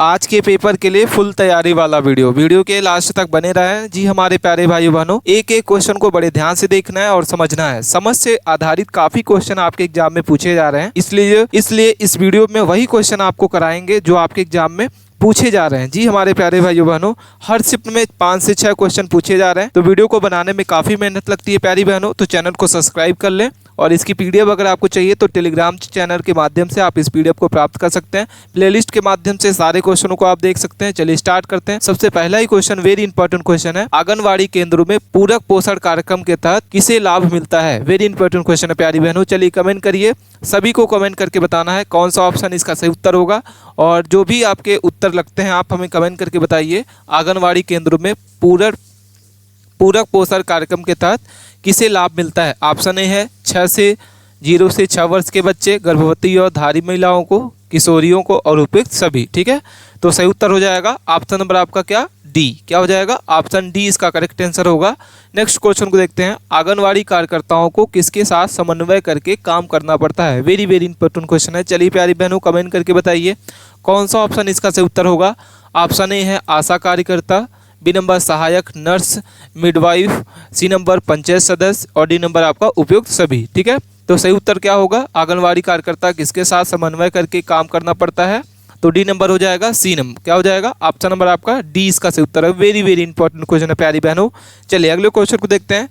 आज के पेपर के लिए फुल तैयारी वाला वीडियो के लास्ट तक बने रहें जी हमारे प्यारे भाइयों बहनों। एक एक क्वेश्चन को बड़े ध्यान से देखना है और समझना है। समझ से आधारित काफी क्वेश्चन आपके एग्जाम में पूछे जा रहे हैं, इसलिए इस वीडियो में वही क्वेश्चन आपको कराएंगे जो आपके एग्जाम में पूछे जा रहे हैं जी हमारे प्यारे भाइयों बहनों। हर शिफ्ट में 5 से 6 क्वेश्चन पूछे जा रहे हैं, तो वीडियो को बनाने में काफ़ी मेहनत लगती है प्यारी बहनों। तो चैनल को सब्सक्राइब कर लें और इसकी पीडीएफ अगर आपको चाहिए तो टेलीग्राम चैनल के माध्यम से आप इस पीडीएफ को प्राप्त कर सकते हैं। प्लेलिस्ट के माध्यम से सारे क्वेश्चनों को आप देख सकते हैं। चलिए स्टार्ट करते हैं। सबसे पहला ही क्वेश्चन वेरी इंपॉर्टेंट क्वेश्चन है, आंगनबाड़ी केंद्रों में पूरक पोषण कार्यक्रम के तहत किसे लाभ मिलता है। वेरी इंपॉर्टेंट क्वेश्चन है प्यारी बहनों। चलिए कमेंट करिए, सभी को कमेंट करके बताना है कौन सा ऑप्शन इसका सही उत्तर होगा। और जो भी आपके उत्तर लगते हैं आप हमें कमेंट करके बताइए। आंगनबाड़ी केंद्रों में पूरक पोषण कार्यक्रम के तहत किसे लाभ मिलता है। ऑप्शन ए है 0 से 6 वर्ष के बच्चे, गर्भवती और धारी महिलाओं को, किशोरियों को और उपयुक्त सभी। ठीक है, तो सही उत्तर हो जाएगा ऑप्शन नंबर आपका क्या, डी। क्या हो जाएगा, ऑप्शन डी इसका करेक्ट आंसर होगा। नेक्स्ट क्वेश्चन को देखते हैं, आंगनवाड़ी कार्यकर्ताओं को किसके साथ समन्वय करके काम करना पड़ता है। वेरी इंपॉर्टेंट क्वेश्चन है। चलिए प्यारी बहनों कमेंट करके बताइए कौन सा ऑप्शन इसका सही उत्तर होगा। ऑप्शन ए है आशा कार्यकर्ता, बी नंबर सहायक nurse midwife, C number panchayat सदस्य और डी नंबर आपका उपयुक्त सभी। ठीक है, तो सही उत्तर क्या होगा, आंगनवाड़ी कार्यकर्ता किसके साथ समन्वय करके काम करना पड़ता है, तो डी नंबर हो जाएगा, सी नंबर। क्या हो जाएगा, ऑप्शन नंबर आपका डी इसका सही उत्तर है। वेरी इंपॉर्टेंट क्वेश्चन है प्यारी बहनों। चलिए अगले क्वेश्चन को देखते हैं।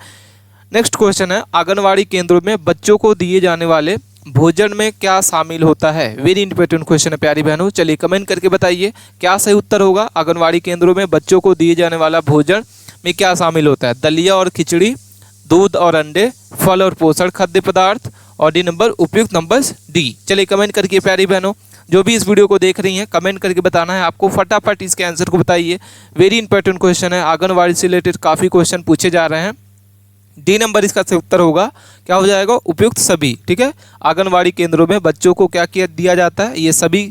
नेक्स्ट क्वेश्चन है, आंगनवाड़ी केंद्रों में बच्चों को दिए जाने वाले भोजन में क्या शामिल होता है। वेरी इंपॉर्टेंट क्वेश्चन है प्यारी बहनों। चलिए कमेंट करके बताइए क्या सही उत्तर होगा। आंगनवाड़ी केंद्रों में बच्चों को दिए जाने वाला भोजन में क्या शामिल होता है। दलिया और खिचड़ी, दूध और अंडे, फल और पोषण खाद्य पदार्थ और डी नंबर उपयुक्त नंबर डी। चलिए कमेंट करके प्यारी बहनों, जो भी इस वीडियो को देख रही हैं कमेंट करके बताना है आपको। फटाफट इसके आंसर को बताइए। वेरी इंपॉर्टेंट क्वेश्चन है, आंगनवाड़ी से रिलेटेड काफ़ी क्वेश्चन पूछे जा रहे हैं। डी नंबर इसका सही उत्तर होगा। क्या हो जाएगा, उपयुक्त सभी। ठीक है, आंगनवाड़ी केंद्रों में बच्चों को क्या दिया जाता है, ये सभी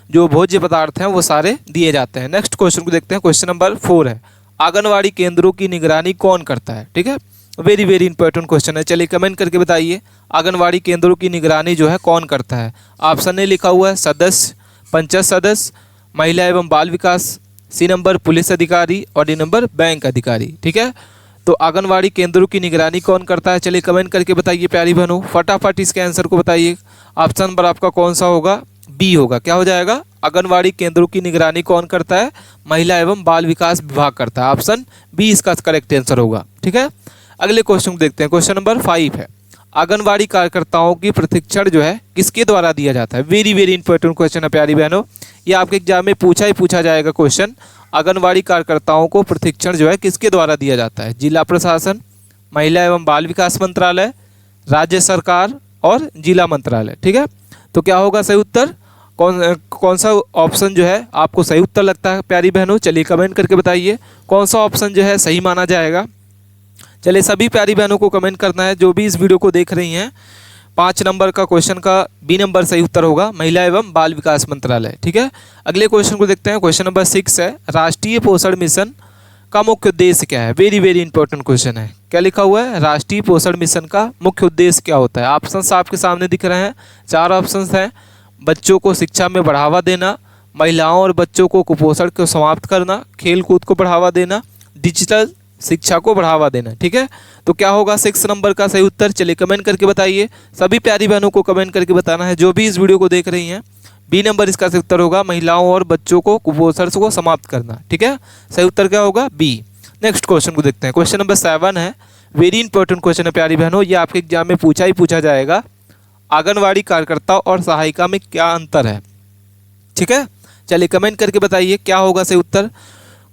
जो भोज्य पदार्थ हैं वो सारे दिए जाते हैं। नेक्स्ट क्वेश्चन को देखते हैं। क्वेश्चन नंबर 4 है, आंगनवाड़ी केंद्रों की निगरानी कौन करता है। ठीक है, वेरी इंपॉर्टेंट क्वेश्चन है। चलिए कमेंट करके बताइए आंगनवाड़ी केंद्रों की निगरानी जो है कौन करता है। ऑप्शन ए लिखा हुआ है सदस्य, पंचायत सदस्य, महिला एवं बाल विकास, सी नंबर पुलिस अधिकारी और डी नंबर बैंक अधिकारी। ठीक है, तो आंगनवाड़ी केंद्रों की निगरानी कौन करता है। चलिए कमेंट करके बताइए प्यारी बहनों, फटाफट इसके आंसर को बताइए। ऑप्शन नंबर आपका कौन सा होगा, बी होगा। क्या हो जाएगा, आंगनवाड़ी केंद्रों की निगरानी कौन करता है, महिला एवं बाल विकास विभाग करता है। ऑप्शन बी इसका करेक्ट आंसर होगा। ठीक है, अगले क्वेश्चन को देखते हैं। क्वेश्चन नंबर 5 है, आंगनवाड़ी कार्यकर्ताओं की प्रशिक्षण जो है किसके द्वारा दिया जाता है। वेरी इंपॉर्टेंट क्वेश्चन है प्यारी बहनों, ये आपके एग्जाम में पूछा जाएगा क्वेश्चन। आंगनवाड़ी कार्यकर्ताओं को प्रशिक्षण जो है किसके द्वारा दिया जाता है। जिला प्रशासन, महिला एवं बाल विकास मंत्रालय, राज्य सरकार और जिला मंत्रालय। ठीक है, तो क्या होगा सही उत्तर, कौन सा ऑप्शन जो है आपको सही उत्तर लगता है प्यारी बहनों। चलिए कमेंट करके बताइए कौन सा ऑप्शन जो है सही माना जाएगा। चलिए सभी प्यारी बहनों को कमेंट करना है जो भी इस वीडियो को देख रही हैं। 5 नंबर का क्वेश्चन का बी नंबर सही उत्तर होगा, महिला एवं बाल विकास मंत्रालय। ठीक है, अगले क्वेश्चन को देखते हैं। क्वेश्चन नंबर 6 है, राष्ट्रीय पोषण मिशन का मुख्य उद्देश्य क्या है। वेरी इंपॉर्टेंट क्वेश्चन है। क्या लिखा हुआ है, राष्ट्रीय पोषण मिशन का मुख्य उद्देश्य क्या होता है। ऑप्शंस आपके सामने दिख रहे हैं, 4 ऑप्शंस हैं। बच्चों को शिक्षा में बढ़ावा देना, महिलाओं और बच्चों को कुपोषण को समाप्त करना, खेल कूद को बढ़ावा देना, डिजिटल शिक्षा को बढ़ावा देना। ठीक है, तो क्या होगा 6 नंबर का सही उत्तर। चलिए कमेंट करके बताइए, सभी प्यारी बहनों को कमेंट करके बताना है जो भी इस वीडियो को देख रही हैं। बी नंबर इसका सही उत्तर होगा, महिलाओं और बच्चों को कुपोषण को समाप्त करना। ठीक है, सही उत्तर क्या होगा, बी। नेक्स्ट क्वेश्चन को देखते हैं। क्वेश्चन नंबर 7 है, वेरी इंपॉर्टेंट क्वेश्चन है प्यारी बहनों, ये आपके एग्जाम में पूछा जाएगा। आंगनवाड़ी कार्यकर्ता और सहायिका में क्या अंतर है। ठीक है, चलिए कमेंट करके बताइए क्या होगा सही उत्तर।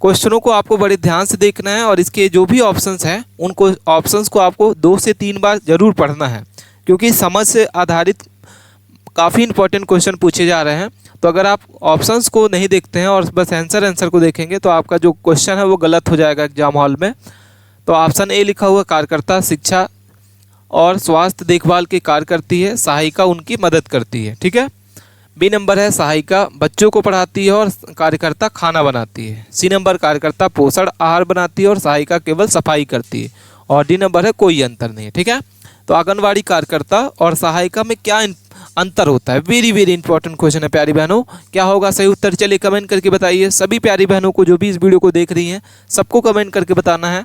क्वेश्चनों को आपको बड़े ध्यान से देखना है और इसके जो भी ऑप्शंस हैं उनको ऑप्शंस को आपको 2 से 3 बार जरूर पढ़ना है, क्योंकि समझ से आधारित काफ़ी इंपॉर्टेंट क्वेश्चन पूछे जा रहे हैं। तो अगर आप ऑप्शंस को नहीं देखते हैं और बस आंसर को देखेंगे तो आपका जो क्वेश्चन है वो गलत हो जाएगा एग्जाम हॉल में। तो ऑप्शन ए लिखा हुआ, कार्यकर्ता शिक्षा और स्वास्थ्य देखभाल के कार्य करती है, सहायिका उनकी मदद करती है। ठीक है, बी नंबर है, सहायिका बच्चों को पढ़ाती है और कार्यकर्ता खाना बनाती है। सी नंबर, कार्यकर्ता पोषण आहार बनाती है और सहायिका केवल सफाई करती है। और डी नंबर है, कोई अंतर नहीं है। ठीक है, तो आंगनवाड़ी कार्यकर्ता और सहायिका में क्या अंतर होता है। वेरी वेरी इंपॉर्टेंट क्वेश्चन है प्यारी बहनों। क्या होगा सही उत्तर, चलिए कमेंट करके बताइए। सभी प्यारी बहनों को जो भी इस वीडियो को देख रही हैं सबको कमेंट करके बताना है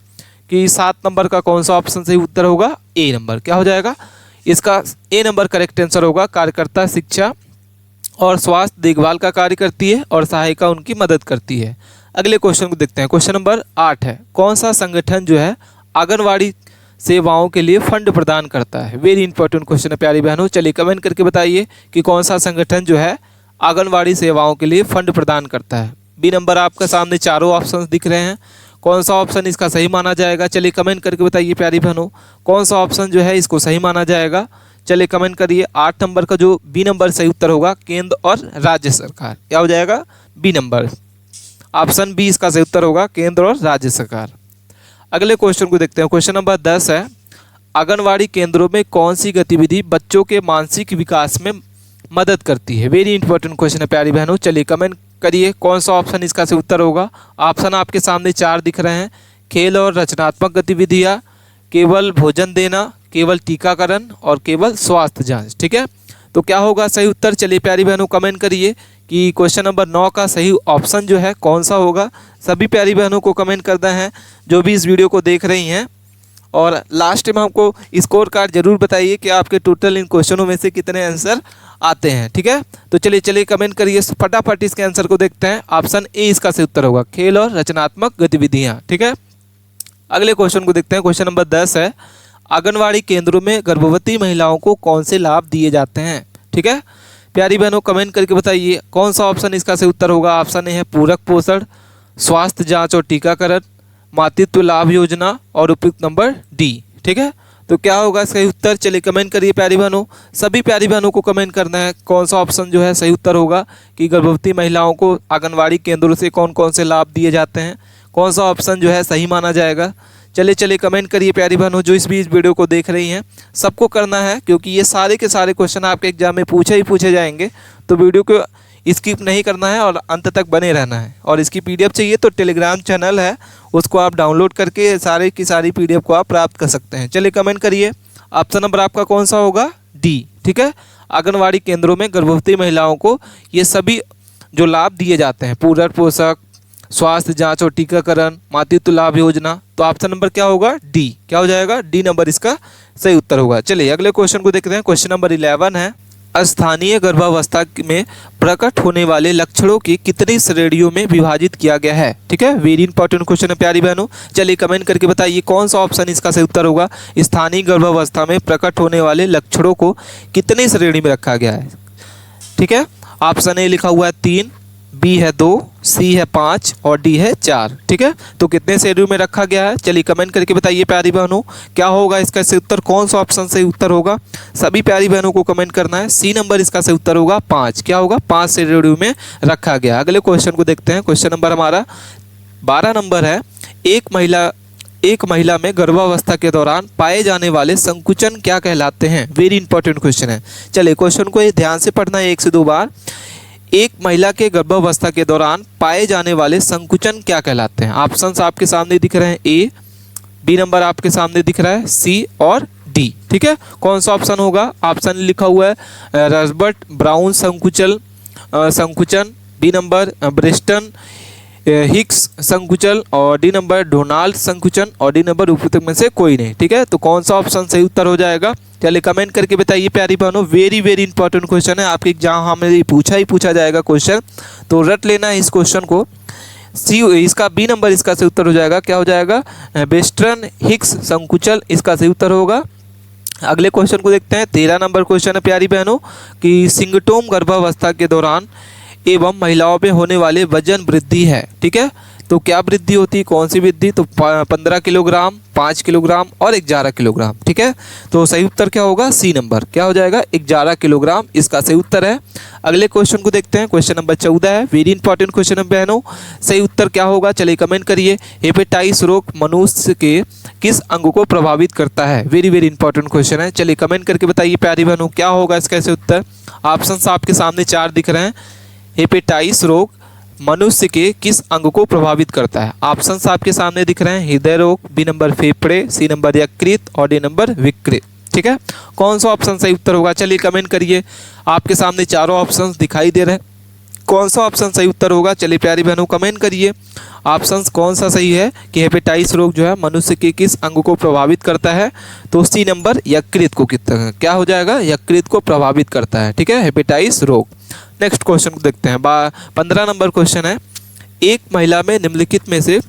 कि 7 नंबर का कौन सा ऑप्शन सही उत्तर होगा। ए नंबर क्या हो जाएगा इसका, ए नंबर करेक्ट आंसर होगा। कार्यकर्ता शिक्षा और स्वास्थ्य देखभाल का कार्य करती है और सहायिका उनकी मदद करती है। अगले क्वेश्चन को देखते हैं। क्वेश्चन नंबर 8 है, कौन सा संगठन जो है आंगनवाड़ी सेवाओं के लिए फंड प्रदान करता है। वेरी इंपॉर्टेंट क्वेश्चन है प्यारी बहनों। चलिए कमेंट करके बताइए कि कौन सा संगठन जो है आंगनवाड़ी सेवाओं के लिए फंड प्रदान करता है। बी नंबर आपके सामने चारों ऑप्शन दिख रहे हैं, कौन सा ऑप्शन इसका सही माना जाएगा। चलिए कमेंट करके बताइए प्यारी बहनों, कौन सा ऑप्शन जो है इसको सही माना जाएगा। चलिए कमेंट करिए। 8 नंबर का जो बी नंबर सही उत्तर होगा, केंद्र और राज्य सरकार। क्या हो जाएगा बी नंबर, ऑप्शन बी इसका सही उत्तर होगा, केंद्र और राज्य सरकार। अगले क्वेश्चन को देखते हैं। क्वेश्चन नंबर 10 है, आंगनवाड़ी केंद्रों में कौन सी गतिविधि बच्चों के मानसिक विकास में मदद करती है। वेरी इंपॉर्टेंट क्वेश्चन है प्यारी बहनों। चलिए कमेंट करिए कौन सा ऑप्शन इसका सही उत्तर होगा। ऑप्शन आपके सामने 4 दिख रहे हैं, खेल और रचनात्मक गतिविधियाँ, केवल भोजन देना, केवल टीकाकरण और केवल स्वास्थ्य जाँच। ठीक है, तो क्या होगा सही उत्तर। चलिए प्यारी बहनों कमेंट करिए कि क्वेश्चन नंबर 9 का सही ऑप्शन जो है कौन सा होगा। सभी प्यारी बहनों को कमेंट करना है जो भी इस वीडियो को देख रही हैं, और लास्ट में हमको स्कोर कार्ड जरूर बताइए कि आपके टोटल इन क्वेश्चनों में से कितने आंसर आते हैं। ठीक है, तो चलिए कमेंट करिए फटाफट इसके आंसर को देखते हैं। ऑप्शन ए इसका सही उत्तर होगा, खेल और रचनात्मक गतिविधियाँ। ठीक है, अगले क्वेश्चन को देखते हैं। क्वेश्चन नंबर 10 है, आंगनवाड़ी केंद्रों में गर्भवती महिलाओं को कौन से लाभ दिए जाते हैं। ठीक है, प्यारी बहनों कमेंट करके बताइए कौन सा ऑप्शन इसका सही उत्तर होगा। ऑप्शन ए है पूरक पोषण, स्वास्थ्य जांच और टीकाकरण, मातृत्व लाभ योजना और उपयुक्त नंबर डी। ठीक है, तो क्या होगा सही उत्तर। चलिए कमेंट करिए प्यारी बहनों। सभी प्यारी बहनों को कमेंट करना है कौन सा ऑप्शन जो है सही उत्तर होगा कि गर्भवती महिलाओं को आंगनवाड़ी केंद्रों से कौन कौन से लाभ दिए जाते हैं, कौन सा ऑप्शन जो है सही माना जाएगा। चलिए कमेंट करिए प्यारी बहनों। जो इस वीडियो को देख रही हैं सबको करना है, क्योंकि ये सारे के सारे क्वेश्चन आपके एग्जाम में पूछे जाएंगे, तो वीडियो को स्किप नहीं करना है और अंत तक बने रहना है। और इसकी पीडीएफ चाहिए तो टेलीग्राम चैनल है, उसको आप डाउनलोड करके सारे की सारी पीडीएफ को आप प्राप्त कर सकते हैं। चलिए कमेंट करिए ऑप्शन नंबर आपका कौन सा होगा, डी। ठीक है, आंगनवाड़ी केंद्रों में गर्भवती महिलाओं को ये सभी जो लाभ दिए जाते हैं, पूरक पोषक, स्वास्थ्य जांच और टीकाकरण, मातृत्व लाभ योजना, तो ऑप्शन नंबर क्या होगा, डी। क्या हो जाएगा, डी नंबर इसका सही उत्तर होगा। चलिए अगले क्वेश्चन को देखते हैं। क्वेश्चन नंबर 11 है, स्थानीय गर्भावस्था में प्रकट होने वाले लक्षणों की कितनी श्रेणियों में विभाजित किया गया है। ठीक है, वेरी इंपॉर्टेंट क्वेश्चन है प्यारी बहनों। चलिए कमेंट करके बताइए कौन सा ऑप्शन इसका सही उत्तर होगा। स्थानीय गर्भावस्था में प्रकट होने वाले लक्षणों को कितनी श्रेणी में रखा गया है। ठीक है, ऑप्शन ए लिखा हुआ है 3, बी है 2, सी है 5 और डी है 4। ठीक है, तो कितने श्रेणियों में रखा गया है। चलिए कमेंट करके बताइए प्यारी बहनों क्या होगा इसका सही उत्तर, कौन सा ऑप्शन सही उत्तर होगा। सभी प्यारी बहनों को कमेंट करना है। सी नंबर इसका सही उत्तर होगा 5। क्या होगा, 5 श्रेणियों में रखा गया। अगले क्वेश्चन को देखते हैं। क्वेश्चन नंबर हमारा 12 नंबर है, एक महिला में गर्भावस्था के दौरान पाए जाने वाले संकुचन क्या कहलाते हैं। वेरी इंपॉर्टेंट क्वेश्चन है। चलिए क्वेश्चन को ध्यान से पढ़ना है 1 से 2 बार। एक महिला के गर्भावस्था के दौरान पाए जाने वाले संकुचन क्या कहलाते हैं। ऑप्शंस आपके सामने दिख रहे हैं, ए, बी नंबर आपके सामने दिख रहा है, सी और डी। ठीक है, कौन सा ऑप्शन होगा। ऑप्शन लिखा हुआ है रॉबर्ट ब्राउन संकुचन, बी नंबर ब्रेस्टन हिक्स संकुचन और डी नंबर डोनाल्ड संकुचन और डी नंबर उपयुक्त में से कोई नहीं। ठीक है, तो कौन सा ऑप्शन सही उत्तर हो जाएगा। चलिए कमेंट करके बताइए प्यारी बहनों। वेरी वेरी इंपॉर्टेंट क्वेश्चन है, आपके एग्जाम में पूछा जाएगा क्वेश्चन, तो रट लेना है इस क्वेश्चन को। सी इसका बी नंबर इसका सही उत्तर हो जाएगा। क्या हो जाएगा, वेस्टर्न हिक्स संकुचन इसका सही उत्तर होगा। अगले क्वेश्चन को देखते हैं। 13 नंबर क्वेश्चन है प्यारी बहनों कि सिंगटोम गर्भावस्था के दौरान एवं महिलाओं में होने वाले वजन वृद्धि है। ठीक है, तो क्या वृद्धि होती है, कौन सी वृद्धि, तो 15 किलोग्राम, 5 किलोग्राम और 11 किलोग्राम। ठीक है, तो सही उत्तर क्या होगा, सी नंबर। क्या हो जाएगा, 11 किलोग्राम इसका सही उत्तर है। अगले क्वेश्चन को देखते हैं। क्वेश्चन नंबर 14 है, वेरी इंपॉर्टेंट क्वेश्चन है बहनों। सही उत्तर क्या होगा, चलिए कमेंट करिए। हेपेटाइटिस रोग मनुष्य के किस अंग को प्रभावित करता है। वेरी वेरी इंपॉर्टेंट क्वेश्चन है। चलिए कमेंट करके बताइए प्यारी बहनों क्या होगा इसका सही उत्तर। ऑप्शन आपके सामने 4 दिख रहे हैं। हेपेटाइटिस रोग मनुष्य के किस अंग को प्रभावित करता है। ऑप्शंस आपके सामने दिख रहे हैं, हृदय रोग, बी नंबर फेफड़े, सी नंबर यकृत और डी नंबर विकृत। ठीक है। ठीक है, कौन सा ऑप्शन सही उत्तर होगा? चलिए कमेंट करिए। आपके सामने चारों ऑप्शंस दिखाई दे रहे हैं, कौन सा ऑप्शन सही उत्तर होगा? चलिए प्यारी बहनों कमेंट करिए ऑप्शन कौन सा सही है कि हेपेटाइटिस रोग जो है मनुष्य के किस अंग को प्रभावित करता है? तो सी नंबर यकृत को क्या हो जाएगा? यकृत को प्रभावित करता है। ठीक है, हेपेटाइटिस रोग। नेक्स्ट क्वेश्चन को देखते हैं। 15 नंबर क्वेश्चन है, एक महिला में निम्नलिखित में से,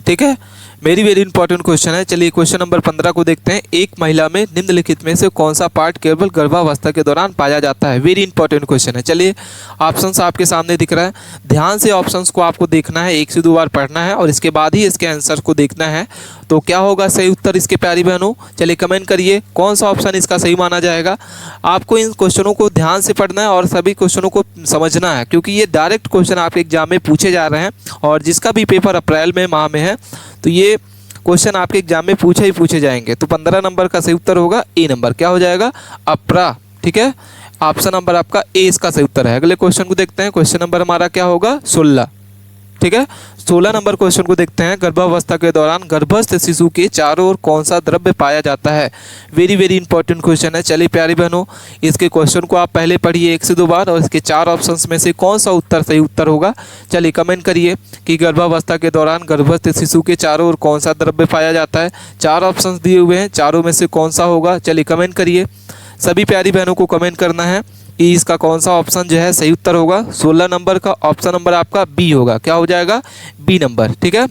ठीक है, वेरी इंपॉर्टेंट क्वेश्चन है। चलिए क्वेश्चन नंबर 15 को देखते हैं। एक महिला में निम्नलिखित में से कौन सा पार्ट केवल गर्भावस्था के दौरान पाया जाता है? वेरी इंपॉर्टेंट क्वेश्चन है। चलिए ऑप्शंस आपके सामने दिख रहा है, ध्यान से ऑप्शंस को आपको देखना है, 1 से 2 बार पढ़ना है और इसके बाद ही इसके आंसर को देखना है। तो क्या होगा सही उत्तर इसके प्यारी बहनों? चलिए कमेंट करिए कौन सा ऑप्शन इसका सही माना जाएगा। आपको इन क्वेश्चनों को ध्यान से पढ़ना है और सभी क्वेश्चनों को समझना है, क्योंकि ये डायरेक्ट क्वेश्चन आपके एग्जाम में पूछे जा रहे हैं और जिसका भी पेपर अप्रैल में माह में है तो ये क्वेश्चन आपके एग्जाम में पूछे जाएंगे। तो 15 नंबर का सही उत्तर होगा ए नंबर, क्या हो जाएगा? अप्रा। ठीक है, ऑप्शन नंबर आपका ए इसका सही उत्तर है। अगले क्वेश्चन को देखते हैं। क्वेश्चन नंबर हमारा क्या होगा? 16। ठीक है, 16 नंबर क्वेश्चन को देखते हैं। गर्भावस्था के दौरान गर्भस्थ शिशु के चारों ओर कौन सा द्रव्य पाया जाता है? वेरी इंपॉर्टेंट क्वेश्चन है। चलिए प्यारी बहनों, इसके क्वेश्चन को आप पहले पढ़िए 1 से 2 बार और इसके 4 ऑप्शंस में से कौन सा उत्तर सही उत्तर होगा? चलिए कमेंट करिए कि गर्भावस्था के दौरान गर्भस्थ शिशु के चारों ओर कौन सा द्रव्य पाया जाता है। 4 ऑप्शंस दिए हुए हैं, चारों में से कौन सा होगा? चलिए कमेंट करिए। सभी प्यारी बहनों को कमेंट करना है कि इसका कौन सा ऑप्शन जो है सही उत्तर होगा। 16 नंबर का ऑप्शन नंबर आपका बी होगा, क्या हो जाएगा? B number. ठीक है,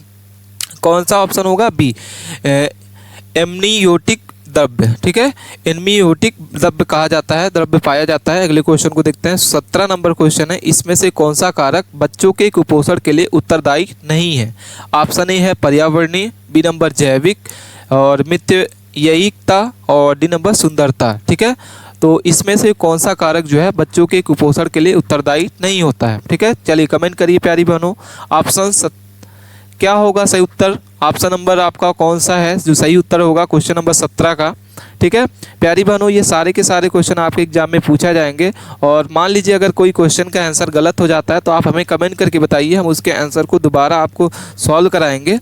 कौन सा ऑप्शन होगा? बी, एमनियोटिक द्रव्य। ठीक है, एमनियोटिक द्रव्य कहा जाता है, द्रव्य पाया जाता है। अगले क्वेश्चन को देखते हैं। 17 नंबर क्वेश्चन है, इसमें से कौन सा कारक बच्चों के कुपोषण के लिए उत्तरदायी नहीं है? ऑप्शन ए है पर्यावरणीय, बी नंबर जैविक और मितव्ययिकता और डी नंबर सुंदरता। ठीक है, तो इसमें से कौन सा कारक जो है बच्चों के कुपोषण के लिए उत्तरदायी नहीं होता है? ठीक है, चलिए कमेंट करिए प्यारी बहनों। ऑप्शन क्या होगा सही उत्तर? ऑप्शन नंबर आपका कौन सा है जो सही उत्तर होगा क्वेश्चन नंबर 17 का? ठीक है प्यारी बहनों, ये सारे के सारे क्वेश्चन आपके एग्जाम में पूछा जाएंगे और मान लीजिए अगर कोई क्वेश्चन का आंसर गलत हो जाता है तो आप हमें कमेंट करके बताइए, हम उसके आंसर को दोबारा आपको सॉल्व कराएंगे।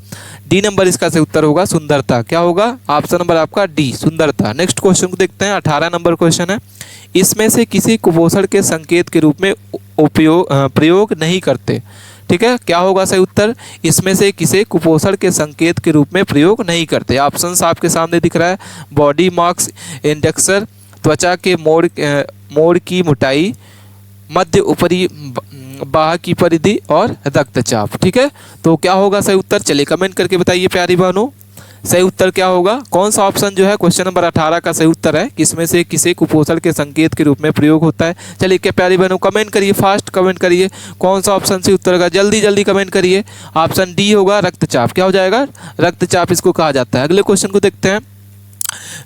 डी नंबर इसका सही उत्तर होगा सुंदरता। क्या होगा? ऑप्शन नंबर आपका डी, सुंदरता। नेक्स्ट क्वेश्चन को देखते हैं। 18 नंबर क्वेश्चन है, इसमें से किसी कुपोषण के संकेत के रूप में प्रयोग नहीं करते। ठीक है, क्या होगा सही उत्तर? इसमें से किसी कुपोषण के संकेत के रूप में प्रयोग नहीं करते। ऑप्शंस आपके सामने दिख रहा है, बॉडी मास इंडेक्स, त्वचा के मोड़ की मोटाई, मध्य ऊपरी बाह की परिधि और रक्तचाप। ठीक है, तो क्या होगा सही उत्तर? चलिए कमेंट करके बताइए प्यारी बहनों, सही उत्तर क्या होगा? कौन सा ऑप्शन जो है क्वेश्चन नंबर 18 का सही उत्तर है कि इसमें से किसी कुपोषण के संकेत के रूप में प्रयोग होता है? चलिए क्या प्यारी बहनों कमेंट करिए, फास्ट कमेंट करिए कौन सा ऑप्शन सही उत्तर होगा, जल्दी जल्दी कमेंट करिए। ऑप्शन डी होगा रक्तचाप। क्या हो जाएगा? रक्तचाप इसको कहा जाता है। अगले क्वेश्चन को देखते हैं।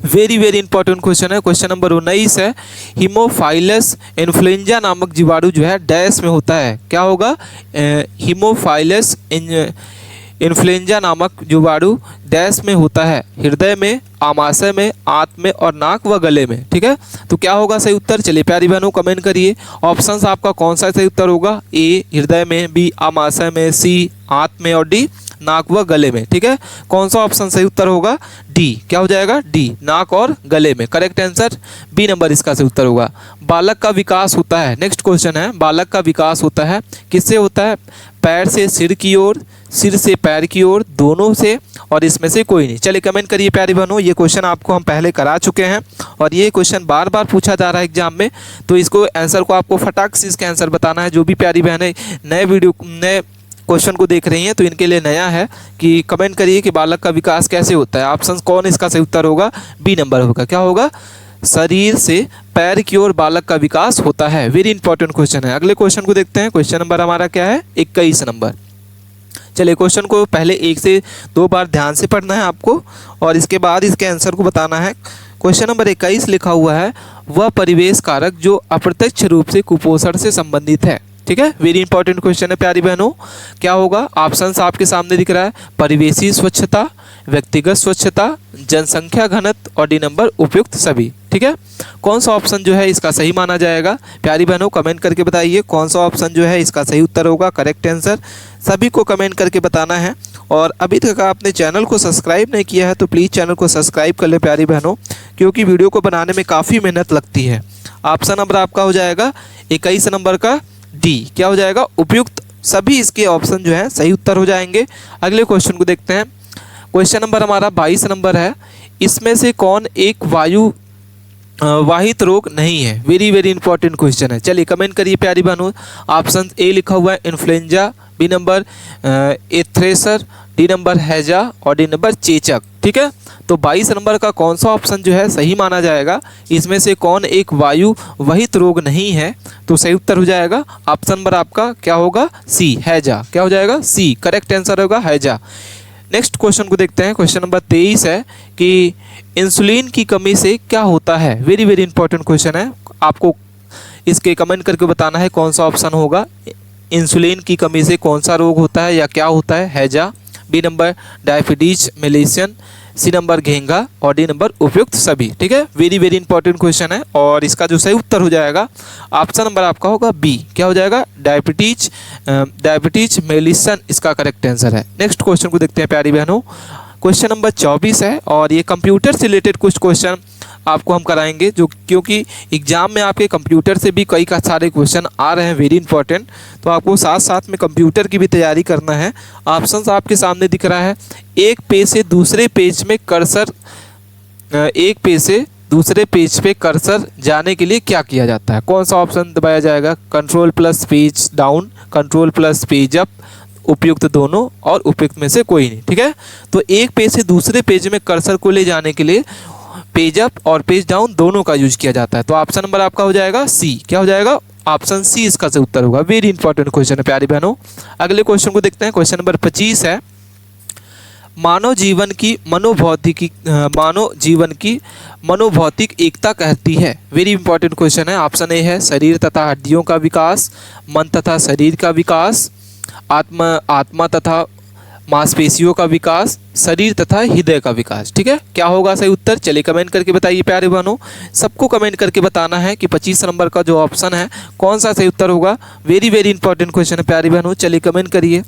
वेरी इंपॉर्टेंट क्वेश्चन है। क्वेश्चन नंबर 19 है, हीमोफाइलस इन्फ्लुएंजा नामक जीवाणु जो है डैश में होता है। क्या होगा? हीमोफाइलस इन्फ्लुएंजा नामक जीवाणु डैश में होता है, हृदय में, आमाशय में, आंत में और नाक व गले में। ठीक है, तो क्या होगा सही उत्तर? चलिए प्यारी बहनों कमेंट करिए। ऑप्शंस आपका कौन सा सही उत्तर होगा? ए हृदय में, बी आमाशय में, सी आंत में और डी नाक व गले में। ठीक है, कौन सा ऑप्शन सही उत्तर होगा? डी। क्या हो जाएगा? डी, नाक और गले में। करेक्ट आंसर बी नंबर इसका सही उत्तर होगा। बालक का विकास होता है, नेक्स्ट क्वेश्चन है, बालक का विकास होता है किससे होता है? पैर से सिर की ओर, सिर से पैर की ओर, दोनों से और इसमें से कोई नहीं। चलिए कमेंट करिए प्यारी बहनों, ये क्वेश्चन आपको हम पहले करा चुके हैं और ये क्वेश्चन बार बार पूछा जा रहा है एग्जाम में, तो इसको आंसर को आपको फटाक से इसका आंसर बताना है। जो भी प्यारी बहनें नए क्वेश्चन को देख रही हैं तो इनके लिए नया है कि कमेंट करिए कि बालक का विकास कैसे होता है। ऑप्शन कौन इसका सही उत्तर होगा? बी नंबर होगा। क्या होगा? शरीर से पैर की ओर बालक का विकास होता है। वेरी इंपॉर्टेंट क्वेश्चन है। अगले क्वेश्चन को देखते हैं। क्वेश्चन नंबर हमारा क्या है? 21 नंबर। चलिए क्वेश्चन को पहले 1 से 2 बार ध्यान से पढ़ना है आपको और इसके बाद इसके आंसर को बताना है। क्वेश्चन नंबर 21 लिखा हुआ है, वह परिवेश कारक जो अप्रत्यक्ष रूप से कुपोषण से संबंधित है। ठीक है, वेरी इंपॉर्टेंट क्वेश्चन है प्यारी बहनों। क्या होगा? ऑप्शंस आपके सामने दिख रहा है, परिवेशी स्वच्छता, व्यक्तिगत स्वच्छता, जनसंख्या घनत्व और डी नंबर उपयुक्त सभी। ठीक है, कौन सा ऑप्शन जो है इसका सही माना जाएगा? प्यारी बहनों कमेंट करके बताइए कौन सा ऑप्शन जो है इसका सही उत्तर होगा। करेक्ट आंसर सभी को कमेंट करके बताना है और अभी तक आपने चैनल को सब्सक्राइब नहीं किया है तो प्लीज़ चैनल को सब्सक्राइब कर ले प्यारी बहनों, क्योंकि वीडियो को बनाने में काफ़ी मेहनत लगती है। ऑप्शन नंबर आपका हो जाएगा 21 नंबर का डी, क्या हो जाएगा उपयुक्त। सभी इसके ऑप्शन जो है सही उत्तर हो जाएंगे। अगले क्वेश्चन को देखते हैं। क्वेश्चन नंबर हमारा 22 नंबर है। इसमें से कौन एक वायु वाहित रोग नहीं है? वेरी वेरी इंपॉर्टेंट क्वेश्चन है। चलिए कमेंट करिए प्यारी बहनों। ऑप्शन ए लिखा हुआ है इन्फ्लुएंजा, बी नंबर एथ्रेसर, डी नंबर हैजा और डी नंबर चेचक। ठीक है, तो 22 नंबर का कौन सा ऑप्शन जो है सही माना जाएगा? इसमें से कौन एक वायु वहित रोग नहीं है? तो सही उत्तर हो जाएगा ऑप्शन नंबर आपका क्या होगा? सी, हैजा। क्या हो जाएगा? सी, करेक्ट आंसर होगा हैजा। नेक्स्ट क्वेश्चन को देखते हैं। क्वेश्चन नंबर 23 है कि इंसुलिन की कमी से क्या होता है? वेरी वेरी इंपॉर्टेंट क्वेश्चन है। आपको इसके कमेंट करके बताना है कौन सा ऑप्शन होगा। इंसुलिन की कमी से कौन सा रोग होता है या क्या होता है? हैजा, B number diabetes mellitus, C number घेंगा और डी नंबर उपयुक्त सभी। ठीक है, वेरी वेरी इंपॉर्टेंट क्वेश्चन है और इसका जो सही उत्तर हो जाएगा ऑप्शन नंबर आपका होगा बी, क्या हो जाएगा? डायबिटीज मेलिशियन इसका करेक्ट आंसर है। नेक्स्ट क्वेश्चन को देखते हैं प्यारी बहनों। क्वेश्चन नंबर 24 है और ये कंप्यूटर से रिलेटेड कुछ क्वेश्चन आपको हम कराएंगे, जो क्योंकि एग्जाम में आपके कंप्यूटर से भी कई का सारे क्वेश्चन आ रहे हैं, वेरी इंपॉर्टेंट। तो आपको साथ साथ में कंप्यूटर की भी तैयारी करना है। ऑप्शंस आपके सामने दिख रहा है। एक पेज से दूसरे पेज में कर्सर, एक पेज से दूसरे पेज पे कर्सर जाने के लिए क्या किया जाता है? कौन सा ऑप्शन दबाया जाएगा? Control plus page down, control plus page up, उपयुक्त दोनों और उपयुक्त में से कोई नहीं। ठीक है, तो एक पेज से दूसरे पेज में कर्सर को ले जाने के लिए पेज अप और पेज डाउन दोनों का यूज किया जाता है। तो ऑप्शन नंबर आपका हो जाएगा सी, क्या हो जाएगा? ऑप्शन सी इसका सही उत्तर होगा। वेरी इंपॉर्टेंट क्वेश्चन है प्यारी बहनों। अगले क्वेश्चन को देखते हैं। क्वेश्चन नंबर 25 है। मानव जीवन की मनोभौतिक एकता कहती है। वेरी इंपॉर्टेंट क्वेश्चन है। ऑप्शन ए है शरीर तथा हड्डियों का विकास, मन तथा शरीर का विकास, आत्मा तथा मांसपेशियों का विकास, शरीर तथा हृदय का विकास। ठीक है, क्या होगा सही उत्तर? चलिए कमेंट करके बताइए प्यारे बहनों। सबको कमेंट करके बताना है कि 25 नंबर का जो ऑप्शन है कौन सा सही उत्तर होगा। वेरी वेरी इंपॉर्टेंट क्वेश्चन है प्यारी बहनों। चलिए कमेंट करिए,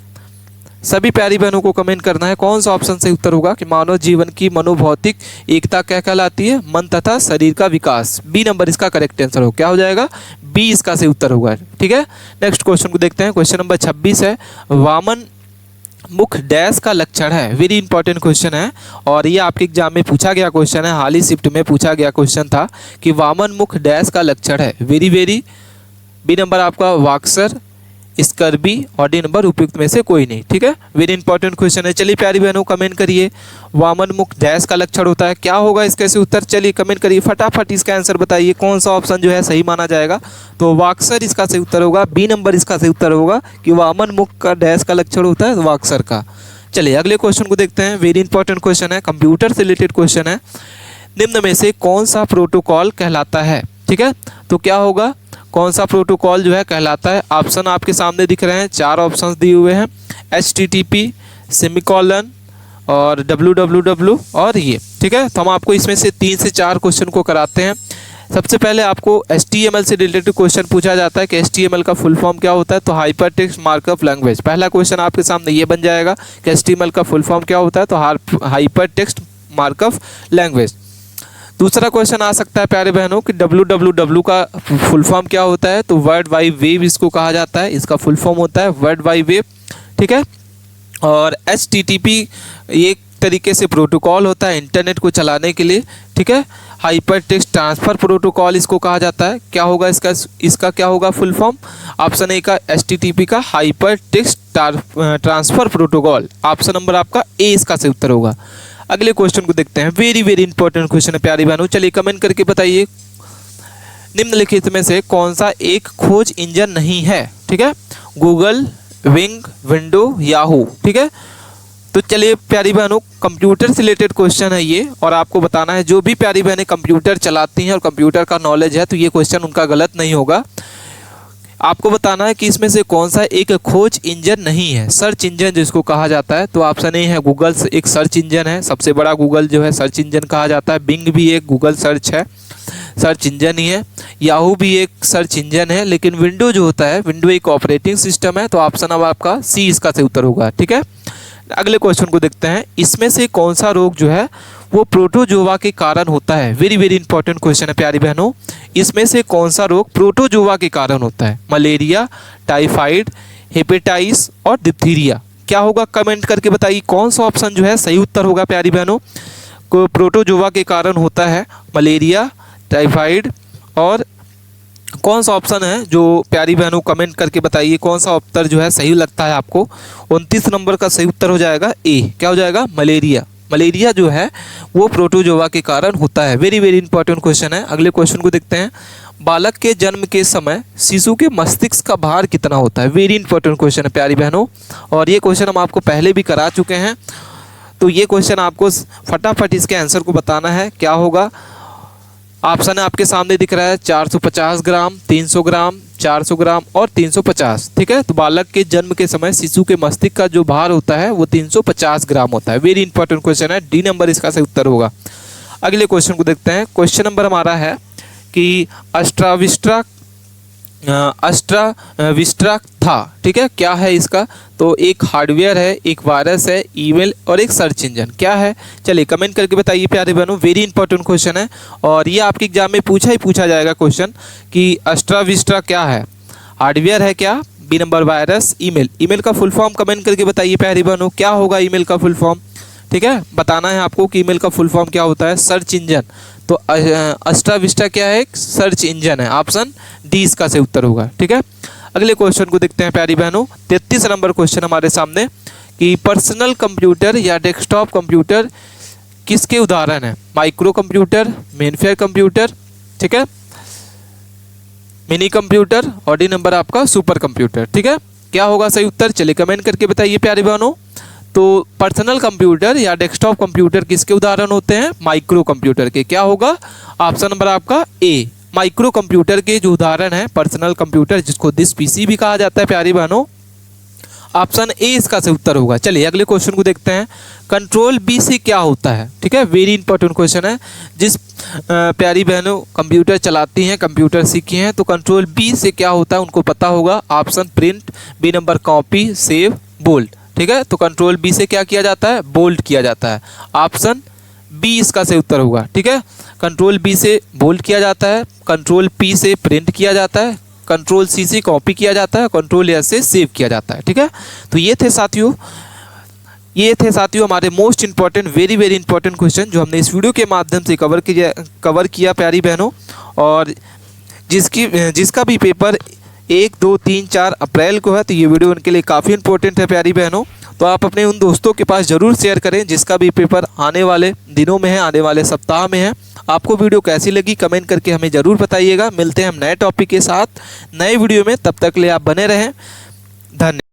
सभी प्यारी बहनों को कमेंट करना है कौन सा ऑप्शन सही उत्तर होगा कि मानव जीवन की मनोभौतिक एकता क्या कहलाती है? मन तथा शरीर का विकास। बी नंबर इसका करेक्ट आंसर हो, क्या हो जाएगा? बी इसका सही उत्तर होगा। ठीक है, नेक्स्ट क्वेश्चन को देखते हैं। क्वेश्चन नंबर 26 है। वामन मुख डैश का लक्षण है। वेरी इंपॉर्टेंट क्वेश्चन है और ये आपके एग्जाम में पूछा गया क्वेश्चन है। हाल ही शिफ्ट में पूछा गया क्वेश्चन था कि वामन मुख डैश का लक्षण है। वेरी वेरी, बी नंबर आपका वाक्सर, स्कर्बी और डी नंबर उपयुक्त में से कोई नहीं। ठीक है, वेरी इंपॉर्टेंट क्वेश्चन है। चलिए प्यारी बहनों कमेंट करिए वामन मुख डैश का लक्षण होता है, क्या होगा इसका सही उत्तर? चलिए कमेंट करिए फटाफट, इसका आंसर बताइए कौन सा ऑप्शन जो है सही माना जाएगा। तो वाक्सर इसका सही उत्तर होगा। बी नंबर इसका सही उत्तर होगा कि वामन मुख का डैश का लक्षण होता है वाक्सर का। चलिए अगले क्वेश्चन को देखते हैं। वेरी इंपॉर्टेंट क्वेश्चन है, कंप्यूटर से रिलेटेड क्वेश्चन है। निम्न में से कौन सा प्रोटोकॉल कहलाता है? ठीक है, तो क्या होगा? कौन सा प्रोटोकॉल जो है कहलाता है? ऑप्शन आपके सामने दिख रहे हैं, 4 ऑप्शन दिए हुए हैं। HTTP, सेमीकोलन और www और ये। ठीक है, तो हम आपको इसमें से 3 से 4 क्वेश्चन को कराते हैं। सबसे पहले आपको HTML से रिलेटेड क्वेश्चन पूछा जाता है कि HTML का फुल फॉर्म क्या होता है? तो हाइपर टेक्स्ट मार्कअप लैंग्वेज। पहला क्वेश्चन आपके सामने ये बन जाएगा कि HTML का फुल फॉर्म क्या होता है? तो हाइपर टेक्स्ट मार्कअप लैंग्वेज। दूसरा क्वेश्चन आ सकता है प्यारे बहनों कि www का फुल फॉर्म क्या होता है? तो वर्ल्ड वाइड वेब इसको कहा जाता है, इसका फुल फॉर्म होता है वर्ल्ड वाइड वेब। ठीक है, और HTTP एक तरीके से प्रोटोकॉल होता है इंटरनेट को चलाने के लिए। ठीक है, हाइपर टेक्स्ट ट्रांसफ़र प्रोटोकॉल इसको कहा जाता है। क्या होगा इसका क्या होगा फुल फॉर्म? ऑप्शन ए का HTTP का hyper text transfer protocol. Option number आपका ए इसका सही उत्तर होगा। अगले क्वेश्चन को देखते हैं। वेरी वेरी इंपॉर्टेंट क्वेश्चन है प्यारी बहनों। चलिए कमेंट करके बताइए निम्नलिखित में से कौन सा एक खोज इंजन नहीं है? ठीक है, गूगल, विंग, विंडो, याहू। ठीक है, तो चलिए प्यारी बहनों कंप्यूटर से रिलेटेड क्वेश्चन है ये और आपको बताना है जो भी प्यारी बहनें कंप्यूटर चलाती हैं और कंप्यूटर का नॉलेज है तो ये क्वेश्चन उनका गलत नहीं होगा। आपको बताना है कि इसमें से कौन सा एक खोज इंजन नहीं है, सर्च इंजन जिसको कहा जाता है। तो ऑप्शन ए है गूगल, एक सर्च इंजन है, सबसे बड़ा गूगल जो है सर्च इंजन कहा जाता है। बिंग भी एक गूगल सर्च है, सर्च इंजन ही है। याहू भी एक सर्च इंजन है, लेकिन विंडो जो होता है, विंडो एक ऑपरेटिंग सिस्टम है। तो ऑप्शन अब आपका सी इसका सही उत्तर होगा। ठीक है, अगले क्वेश्चन को देखते हैं। इसमें से कौन सा रोग जो है वो प्रोटोजोआ के कारण होता है। वेरी वेरी इंपॉर्टेंट क्वेश्चन है प्यारी बहनों। इसमें से कौन सा रोग प्रोटोजोआ के कारण होता है? मलेरिया, टाइफाइड, हेपेटाइटिस और डिप्थीरिया। क्या होगा कमेंट करके बताइए कौन सा ऑप्शन जो है सही उत्तर होगा प्यारी बहनों। को प्रोटोजोआ के कारण होता है मलेरिया, टाइफाइड और कौन सा ऑप्शन है जो प्यारी बहनों कमेंट करके बताइए कौन सा उत्तर जो है सही लगता है आपको। 29 नंबर का सही उत्तर हो जाएगा ए। क्या हो जाएगा? मलेरिया। मलेरिया जो है वो प्रोटोजोआ के कारण होता है। वेरी वेरी इंपॉर्टेंट क्वेश्चन है। अगले क्वेश्चन को देखते हैं। बालक के जन्म के समय शिशु के मस्तिष्क का भार कितना होता है? वेरी इंपॉर्टेंट क्वेश्चन है प्यारी बहनों, और ये क्वेश्चन हम आपको पहले भी करा चुके हैं। तो ये क्वेश्चन आपको फटाफट इसके आंसर को बताना है। क्या होगा? ऑप्शन आपके सामने दिख रहा है 450 ग्राम, 300 ग्राम, 400 ग्राम और 350। ठीक है, तो बालक के जन्म के समय शिशु के मस्तिष्क का जो भार होता है वो 350 ग्राम होता है। वेरी इंपॉर्टेंट क्वेश्चन है। डी नंबर इसका सही उत्तर होगा। अगले क्वेश्चन को देखते हैं। क्वेश्चन नंबर हमारा है कि अस्ट्राविस्ट्रा था। ठीक है, क्या है इसका? तो एक हार्डवेयर है, एक वायरस है, ईमेल और एक सर्च इंजन। क्या है? चलिए कमेंट करके बताइए प्यारे बहनों। वेरी इंपॉर्टेंट क्वेश्चन है और ये आपके एग्जाम में पूछा जाएगा क्वेश्चन कि अस्ट्राविस्ट्रा क्या है? हार्डवेयर है क्या? B number virus, email. Email का फुल फॉर्म कमेंट करके बताइए प्यारे बहनों। क्या होगा ईमेल का फुल फॉर्म? ठीक है, बताना है आपको कि ईमेल का फुल फॉर्म क्या होता है। Search engine. तो अस्ट्राविस्ट्रा क्या है? सर्च इंजन है। ऑप्शन डी इसका सही उत्तर होगा। ठीक है, अगले क्वेश्चन को देखते हैं प्यारी बहनों। 33 नंबर क्वेश्चन हमारे सामने कि पर्सनल कंप्यूटर या डेस्कटॉप कंप्यूटर किसके उदाहरण है? माइक्रो कंप्यूटर, मेनफेयर कंप्यूटर, ठीक है, मिनी कंप्यूटर और डी नंबर आपका सुपर कंप्यूटर। ठीक है, क्या होगा सही उत्तर? चलिए कमेंट करके बताइए प्यारे बहनों। तो पर्सनल कंप्यूटर या डेस्कटॉप कंप्यूटर किसके उदाहरण होते हैं? माइक्रो कंप्यूटर के। क्या होगा? ऑप्शन नंबर आपका ए। माइक्रो कंप्यूटर के जो उदाहरण है पर्सनल कंप्यूटर, जिसको दिस पीसी भी कहा जाता है प्यारी बहनों, ऑप्शन ए इसका सही उत्तर होगा। चलिए अगले क्वेश्चन को देखते हैं। कंट्रोल बी से क्या होता है? ठीक है, वेरी इंपॉर्टेंट क्वेश्चन है। जिस प्यारी बहनों कंप्यूटर चलाती हैं, कंप्यूटर सीखी हैं, तो कंट्रोल बी से क्या होता है उनको पता होगा। Option print, B number copy, save, bold. ठीक है, तो कंट्रोल बी से क्या किया जाता है? बोल्ड किया जाता है। ऑप्शन बी इसका सही उत्तर होगा। ठीक है, कंट्रोल बी से बोल्ड किया जाता है, कंट्रोल पी से प्रिंट किया जाता है, कंट्रोल सी से कॉपी किया जाता है, कंट्रोल एस से सेव किया जाता है। ठीक है, तो ये थे साथियों हमारे most important very very important question जो हमने इस वीडियो के माध्यम से कवर किया प्यारी बहनों। और जिसका भी पेपर 1, 2, 3, 4 अप्रैल को है, तो ये वीडियो उनके लिए काफ़ी इंपॉर्टेंट है प्यारी बहनों। तो आप अपने उन दोस्तों के पास ज़रूर शेयर करें जिसका भी पेपर आने वाले दिनों में है, आने वाले सप्ताह में है। आपको वीडियो कैसी लगी कमेंट करके हमें ज़रूर बताइएगा। मिलते हैं हम नए टॉपिक के साथ नए वीडियो में, तब तक के लिए आप बने रहें। धन्यवाद।